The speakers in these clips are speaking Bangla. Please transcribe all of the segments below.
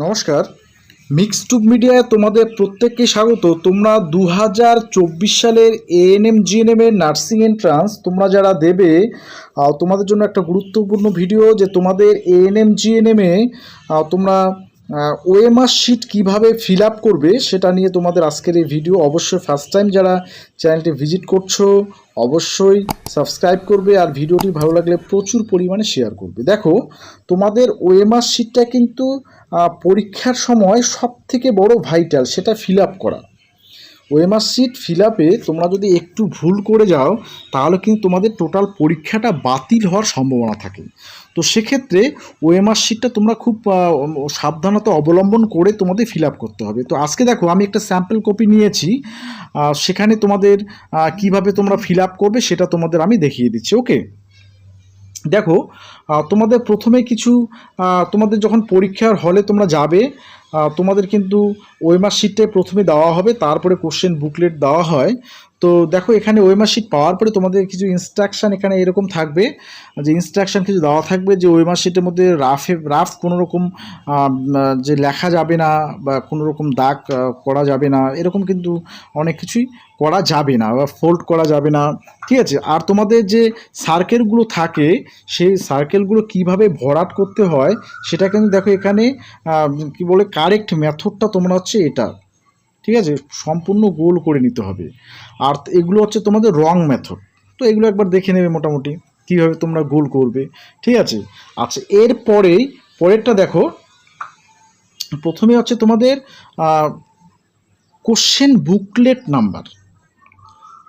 নমস্কার, মিক্সটুব মিডিয়ায় তোমাদের প্রত্যেককে স্বাগত। তোমরা 2024 সালের এএনএম জিএনএম এর নার্সিং এন্ট্রান্স তোমরা যারা দেবে, তোমাদের জন্য একটা গুরুত্বপূর্ণ ভিডিও যে তোমাদের এএনএম জিএনএম এ তোমরা ওএমআর শিট কীভাবে ফিল আপ করবে সেটা নিয়ে তোমাদের আজকের এই ভিডিও। অবশ্যই ফার্স্ট টাইম যারা চ্যানেলটি ভিজিট করছো অবশ্যই সাবস্ক্রাইব করবে, আর ভিডিওটি ভালো লাগলে প্রচুর পরিমাণে শেয়ার করবে। দেখো, তোমাদের ওএমআর শিটটা কিন্তু পরীক্ষার সময় সবথেকে বড় ভাইটাল, সেটা ফিল আপ করা। ওএমআর শিট ফিল আপে তোমরা যদি একটু ভুল করে যাও তাহলে কিন্তু তোমাদের টোটাল পরীক্ষাটা বাতিল হওয়ার সম্ভাবনা থাকে। তো সেক্ষেত্রে ওএমআর শিটটা তোমরা খুব সাবধানতা অবলম্বন করে তোমাদের ফিল আপ করতে হবে। তো আজকে দেখো, আমি একটা স্যাম্পল কপি নিয়েছি, সেখানে তোমাদের কিভাবে তোমরা ফিল আপ করবে সেটা তোমাদের আমি দেখিয়ে দিচ্ছি। ওকে, দেখো, তোমাদের প্রথমে কিছু তোমাদের যখন পরীক্ষার হলে তোমরা যাবে, তোমাদের কিন্তু ওএমআর শিটটা প্রথমে দেওয়া হবে, তারপরে কোশ্চেন বুকলেট দেওয়া হয়। তো দেখো, এখানে ওএমআর শিট পাওয়ার পরে তোমাদের কিছু ইনস্ট্রাকশান এখানে এরকম থাকবে, যে ইনস্ট্রাকশান কিছু দেওয়া থাকবে যে ওএমআর শিটের মধ্যে রাফ কোনো রকম যে লেখা যাবে না বা কোনো রকম দাগ করা যাবে না, এরকম কিন্তু অনেক কিছুই করা যাবে না বা ফোল্ড করা যাবে না। ঠিক আছে, আর তোমাদের যে সার্কেলগুলো থাকে সেই সার্কেলগুলো কিভাবে ভরাট করতে হয় সেটা কিন্তু দেখো এখানে কি বলে, কারেক্ট মেথডটা তোমরা হচ্ছে এটা, ঠিক আছে, সম্পূর্ণ গোল করে নিতে হবে। আর এগুলো হচ্ছে তোমাদের রং মেথড। তো এগুলো একবার দেখে নেবে মোটামুটি কীভাবে তোমরা গোল করবে। ঠিক আছে, আচ্ছা, পরেরটা দেখো, প্রথমে হচ্ছে তোমাদের কোশ্চেন বুকলেট নাম্বার।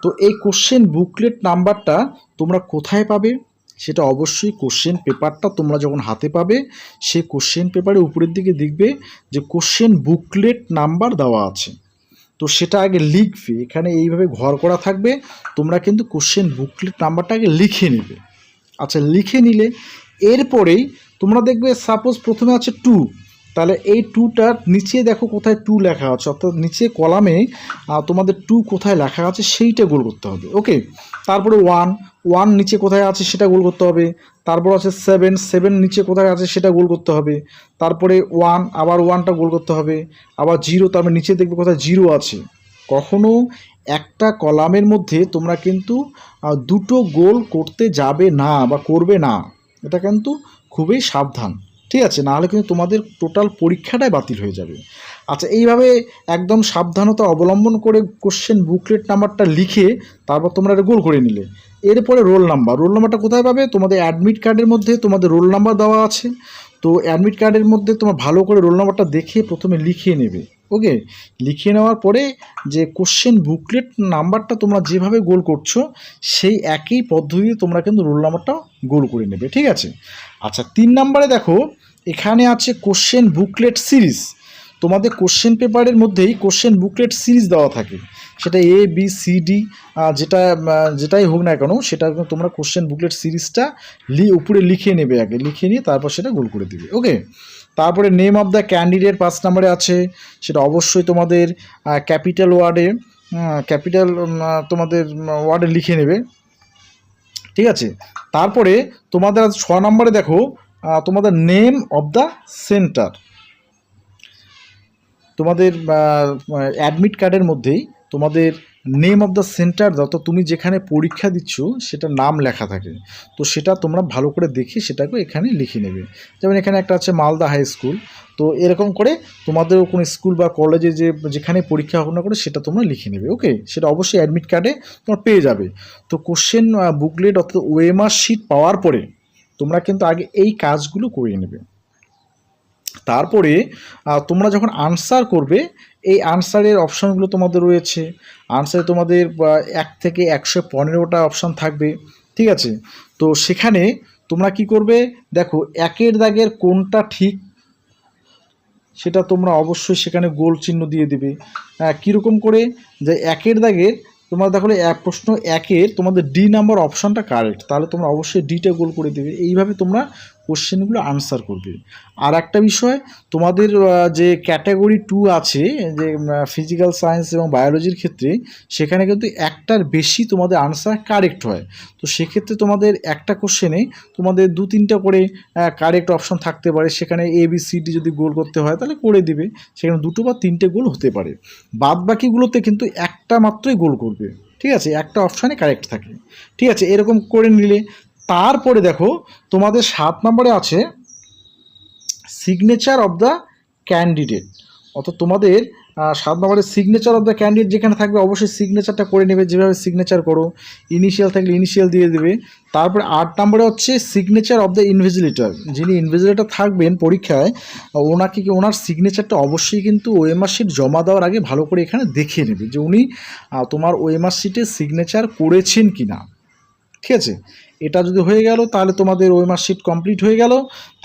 তো এই কোশ্চেন বুকলেট নাম্বারটা তোমরা কোথায় পাবে? সেটা অবশ্যই কোশ্চেন পেপারটা তোমরা যখন হাতে পাবে সেই কোশ্চেন পেপারের উপরের দিকে দেখবে যে কোশ্চেন বুকলেট নাম্বার দেওয়া আছে। তো সেটা আগে লিখবে, এখানে এইভাবে ঘর করা থাকবে, তোমরা কিন্তু কোশ্চেন বুকলেট নাম্বারটা আগে লিখে নেবে। আচ্ছা, লিখে নিলে এরপরেই তোমরা দেখবে সাপোজ প্রথমে আছে 2, তাহলে এই 2টার নিচে দেখো কোথায় 2 লেখা আছে, অর্থাৎ নিচে কলামে তোমাদের 2 কোথায় লেখা আছে সেইটা গোল করতে হবে। ওকে, তারপরে 1 নিচে কোথায় আছে সেটা গোল করতে হবে। তারপর আছে 7 নিচে কোথায় আছে সেটা গোল করতে হবে। তারপরে 1, আবার 1টা গোল করতে হবে। আবার 0, তারপরে নিচে দেখবে কোথায় 0 আছে। কখনো একটা কলামের মধ্যে তোমরা কিন্তু দুটো গোল করতে যাবে না বা করবে না, এটা কিন্তু খুবই সাবধান। ঠিক আছে, নাহলে কিন্তু তোমাদের টোটাল পরীক্ষাটাই বাতিল হয়ে যাবে। আচ্ছা, এইভাবে একদম সাবধানতা অবলম্বন করে কোশ্চেন বুকলেট নাম্বারটা লিখে তারপর তোমরা এটা গোল করে নিলে। এরপরে রোল নাম্বারটা কোথায় পাবে? তোমাদের অ্যাডমিট কার্ডের মধ্যে তোমাদের রোল নাম্বার দেওয়া আছে। তো অ্যাডমিট কার্ডের মধ্যে তোমার ভালো করে রোল নাম্বারটা দেখে প্রথমে লিখিয়ে নেবে। ওকে, লিখিয়ে নেওয়ার পরে যে কোশ্চেন বুকলেট নাম্বারটা তোমরা যেভাবে গোল করছো সেই একই পদ্ধতিতে তোমরা কিন্তু রোল নাম্বারটা গোল করে নেবে। ঠিক আছে, আচ্ছা, 3 নম্বরে দেখো, এখানে আছে কোশ্চেন বুকলেট সিরিজ। তোমাদের কোশ্চেন পেপারের মধ্যেই কোশ্চেন বুকলেট সিরিজ দেওয়া থাকে, সেটা ABCD যেটাই হোক না কেন, সেটা তোমরা কোশ্চেন বুকলেট সিরিজটা উপরে লিখে নেবে, আগে লিখে নিয়ে তারপর সেটা গোল করে দিবে। ওকে, তারপরে নেম অফ দ্য ক্যান্ডিডেট 5 নম্বরে আছে, সেটা অবশ্যই তোমাদের ক্যাপিটাল তোমাদের ওয়ার্ডে লিখে নেবে। ঠিক আছে, তারপরে তোমাদের 6 নম্বরে দেখো, তোমাদের নেম অফ দ্য সেন্টার। তোমাদের অ্যাডমিট কার্ডের মধ্যেই তোমাদের নেম অফ দ্য সেন্টার, যত তুমি যেখানে পরীক্ষা দিচ্ছ সেটার নাম লেখা থাকে। তো সেটা তোমরা ভালো করে দেখে সেটাকে এখানে লিখে নেবে। যেমন এখানে একটা আছে মালদা হাই স্কুল। তো এরকম করে তোমাদের কোনো স্কুল বা কলেজে যেখানে পরীক্ষা হোক না করে সেটা তোমরা লিখে নেবে। ওকে, সেটা অবশ্যই অ্যাডমিট কার্ডে তোমরা পেয়ে যাবে। তো কোশ্চেন বুকলেট অর্থাৎ ওএমআর শিট পাওয়ার পরে তোমরা কিন্তু আগে এই কাজগুলো করে নেবে। তারপরে তোমরা যখন আনসার করবে, এই আনসারের অপশানগুলো তোমাদের রয়েছে। আনসারে তোমাদের 1 থেকে 115টা অপশান থাকবে। ঠিক আছে, তো সেখানে তোমরা কি করবে, দেখো 1-এর দাগের কোনটা ঠিক সেটা তোমরা অবশ্যই সেখানে গোল চিহ্ন দিয়ে দেবে। কীরকম করে, যে 1-এর দাগের তোমরা দেখো প্রশ্ন 1-এর তোমাদের D নাম্বার অপশানটা কারেক্ট, তাহলে তোমরা অবশ্যই ডিটা গোল করে দেবে। এইভাবে তোমরা কোশ্চেনগুলো আনসার করবে। আর একটা বিষয়, তোমাদের যে ক্যাটাগরি 2 আছে, যে ফিজিক্যাল সায়েন্স এবং বায়োলজির ক্ষেত্রে, সেখানে কিন্তু একটার বেশি তোমাদের আনসার কারেক্ট হয়। তো সেক্ষেত্রে তোমাদের একটা কোশ্চেনে তোমাদের 2-3টা করে কারেক্ট অপশন থাকতে পারে। সেখানে ABCD যদি গোল করতে হয় তাহলে করে দিবে, সেখানে 2 বা 3টে গোল হতে পারে। বাদ বাকিগুলোতে কিন্তু একটা মাত্রই গোল করবে, ঠিক আছে, একটা অপশানে কারেক্ট থাকে, ঠিক আছে, এরকম করে নিলে। তারপরে দেখো তোমাদের 7 নম্বরে আছে সিগনেচার অফ দ্য ক্যান্ডিডেট। অর্থাৎ তোমাদের 7 নম্বরের সিগনেচার অফ দ্য ক্যান্ডিডেট যেখানে থাকবে অবশ্যই সিগনেচারটা করে নেবে, যেভাবে সিগনেচার করো, ইনিশিয়াল থাকলে ইনিশিয়াল দিয়ে দেবে। তারপরে 8 নম্বরে হচ্ছে সিগনেচার অফ দ্য ইনভিজিলেটর। যিনি ইনভিজিলেটর থাকবেন পরীক্ষায়, ওনার সিগনেচারটা অবশ্যই কিন্তু ওএমআর শিট জমা দেওয়ার আগে ভালো করে এখানে দেখে নেবে যে উনি তোমার ওএমআর শিটে সিগনেচার করেছেন কি না, ঠিক আছে। এটা যদি হয়ে গেল তাহলে তোমাদের ওএমআর শিট কমপ্লিট হয়ে গেল।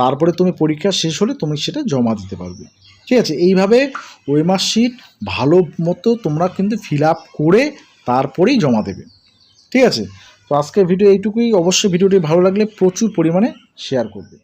তারপরে তুমি পরীক্ষা শেষ হলে তুমি সেটা জমা দিতে পারবে, ঠিক আছে। এইভাবে ওএমআর শিট ভালো মতো তোমরা কিন্তু ফিল আপ করে তারপরেই জমা দেবে, ঠিক আছে। তো আজকের ভিডিও এইটুকুই। অবশ্যই ভিডিওটি ভালো লাগলে প্রচুর পরিমাণে শেয়ার করবে।